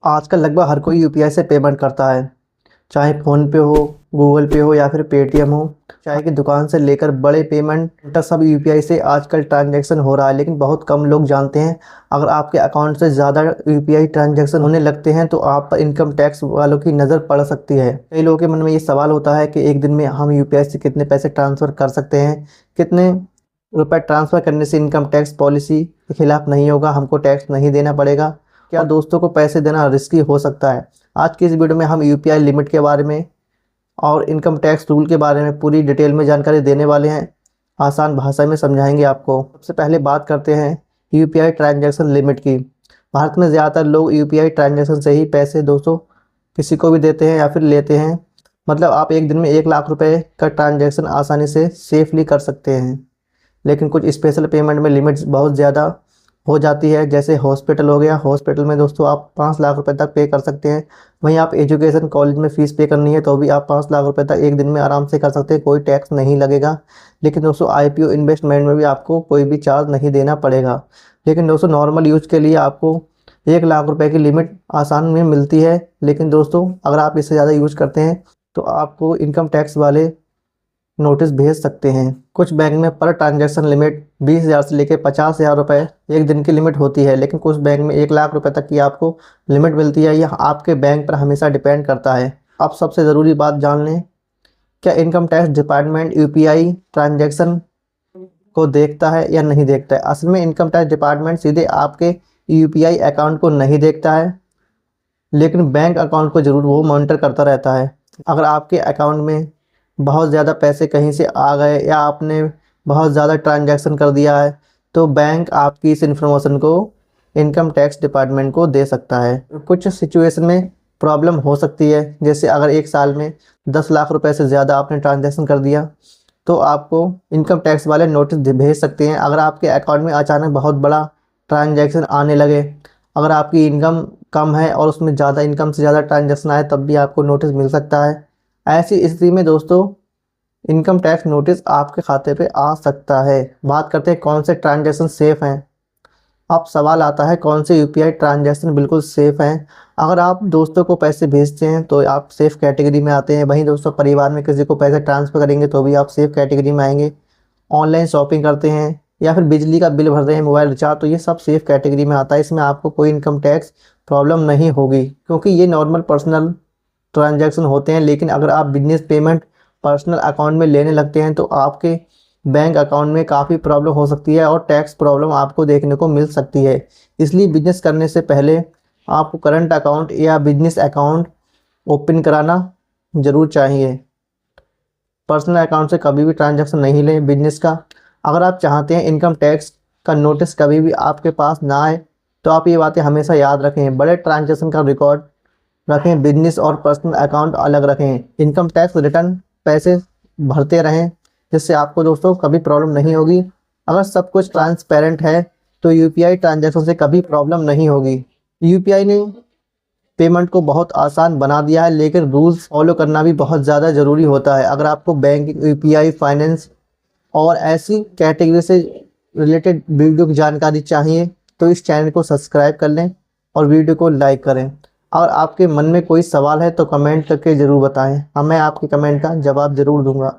आजकल लगभग हर कोई यूपीआई से पेमेंट करता है। चाहे फ़ोनपे हो, गूगल पे हो या फिर पेटीएम हो। चाहे कि दुकान से लेकर बड़े पेमेंट तक सब यूपीआई से आजकल ट्रांजैक्शन हो रहा है, लेकिन बहुत कम लोग जानते हैं। अगर आपके अकाउंट से ज़्यादा यूपीआई ट्रांजैक्शन होने लगते हैं तो आप पर इनकम टैक्स वालों की नज़र पड़ सकती है। कई लोगों के मन में ये सवाल होता है कि एक दिन में हम यूपीआई से कितने पैसे ट्रांसफ़र कर सकते हैं, कितने रुपए ट्रांसफ़र करने से इनकम टैक्स पॉलिसी के खिलाफ नहीं होगा, हमको टैक्स नहीं देना पड़ेगा, क्या दोस्तों को पैसे देना रिस्की हो सकता है। आज की इस वीडियो में हम यूपीआई लिमिट के बारे में और इनकम टैक्स रूल के बारे में पूरी डिटेल में जानकारी देने वाले हैं। आसान भाषा में समझाएंगे आपको। सबसे पहले बात करते हैं यूपीआई ट्रांजैक्शन लिमिट की। भारत में ज़्यादातर लोग यूपीआई ट्रांजैक्शन से ही पैसे दोस्तों किसी को भी देते हैं या फिर लेते हैं। मतलब आप एक दिन में 1 लाख रुपए का ट्रांजैक्शन आसानी से सेफली कर सकते हैं। लेकिन कुछ स्पेशल पेमेंट में लिमिट्स बहुत ज़्यादा हो जाती है। जैसे हॉस्पिटल हो गया, हॉस्पिटल में दोस्तों आप 5 लाख रुपए तक पे कर सकते हैं। वहीं आप एजुकेशन कॉलेज में फ़ीस पे करनी है तो भी आप 5 लाख रुपए तक एक दिन में आराम से कर सकते हैं, कोई टैक्स नहीं लगेगा। लेकिन दोस्तों आईपीओ इन्वेस्टमेंट में भी आपको कोई भी चार्ज नहीं देना पड़ेगा। लेकिन दोस्तों नॉर्मल यूज के लिए आपको 1 लाख रुपए की लिमिट आसान में मिलती है। लेकिन दोस्तों अगर आप इससे ज़्यादा यूज करते हैं तो आपको इनकम टैक्स वाले नोटिस भेज सकते हैं। कुछ बैंक में पर ट्रांजैक्शन लिमिट 20,000 से लेकर 50,000 रुपये एक दिन की लिमिट होती है। लेकिन कुछ बैंक में 1 लाख रुपए तक की आपको लिमिट मिलती है। यह आपके बैंक पर हमेशा डिपेंड करता है। अब सबसे ज़रूरी बात जान लें, क्या income tax department UPI transaction को देखता है या नहीं देखता है। असल में इनकम टैक्स डिपार्टमेंट सीधे आपके यूपीआई अकाउंट को नहीं देखता है, लेकिन बैंक अकाउंट को ज़रूर वो मॉनिटर करता रहता है। अगर आपके अकाउंट में बहुत ज़्यादा पैसे कहीं से आ गए या आपने बहुत ज़्यादा ट्रांजैक्शन कर दिया है तो बैंक आपकी इस इन्फॉर्मेशन को इनकम टैक्स डिपार्टमेंट को दे सकता है। कुछ सिचुएशन में प्रॉब्लम हो सकती है, जैसे अगर एक साल में 10 लाख रुपए से ज़्यादा आपने ट्रांजैक्शन कर दिया तो आपको इनकम टैक्स वाले नोटिस भेज सकते हैं। अगर आपके अकाउंट में अचानक बहुत बड़ा ट्रांजैक्शन आने लगे, अगर आपकी इनकम कम है और उसमें ज़्यादा इनकम से ज़्यादा ट्रांजैक्शन आए तब भी आपको नोटिस मिल सकता है। ऐसी स्थिति में दोस्तों इनकम टैक्स नोटिस आपके खाते पे आ सकता है। बात करते हैं कौन से ट्रांजैक्शन सेफ़ हैं। अब सवाल आता है कौन से यूपीआई ट्रांजैक्शन बिल्कुल सेफ़ हैं। अगर आप दोस्तों को पैसे भेजते हैं तो आप सेफ़ कैटेगरी में आते हैं। वहीं दोस्तों परिवार में किसी को पैसे ट्रांसफ़र करेंगे तो भी आप सेफ़ कैटेगरी में आएंगे। ऑनलाइन शॉपिंग करते हैं या फिर बिजली का बिल भर रहे हैं, मोबाइल रिचार्ज, तो ये सब सेफ़ कैटेगरी में आता है। इसमें आपको कोई इनकम टैक्स प्रॉब्लम नहीं होगी क्योंकि ये नॉर्मल पर्सनल ट्रांजैक्शन होते हैं। लेकिन अगर आप बिजनेस पेमेंट पर्सनल अकाउंट में लेने लगते हैं तो आपके बैंक अकाउंट में काफ़ी प्रॉब्लम हो सकती है और टैक्स प्रॉब्लम आपको देखने को मिल सकती है। इसलिए बिजनेस करने से पहले आपको करंट अकाउंट या बिजनेस अकाउंट ओपन कराना ज़रूर चाहिए। पर्सनल अकाउंट से कभी भी ट्रांजैक्शन नहीं लें बिजनेस का। अगर आप चाहते हैं इनकम टैक्स का नोटिस कभी भी आपके पास ना आए तो आप ये बातें हमेशा याद रखें। बड़े ट्रांजैक्शन का रिकॉर्ड रखें, बिजनेस और पर्सनल अकाउंट अलग रखें। इनकम टैक्स रिटर्न पैसे भरते रहें, जिससे आपको दोस्तों कभी प्रॉब्लम नहीं होगी। अगर सब कुछ ट्रांसपेरेंट है तो यूपीआई ट्रांजैक्शन से कभी प्रॉब्लम नहीं होगी। यूपीआई ने पेमेंट को बहुत आसान बना दिया है, लेकिन रूल्स फॉलो करना भी बहुत ज़्यादा ज़रूरी होता है। अगर आपको बैंकिंग, यूपीआई, फाइनेंस और ऐसी कैटेगरी से रिलेटेड वीडियो की जानकारी चाहिए तो इस चैनल को सब्सक्राइब कर लें और वीडियो को लाइक करें। और आपके मन में कोई सवाल है तो कमेंट करके ज़रूर बताएं, मैं आपके कमेंट का जवाब ज़रूर दूंगा।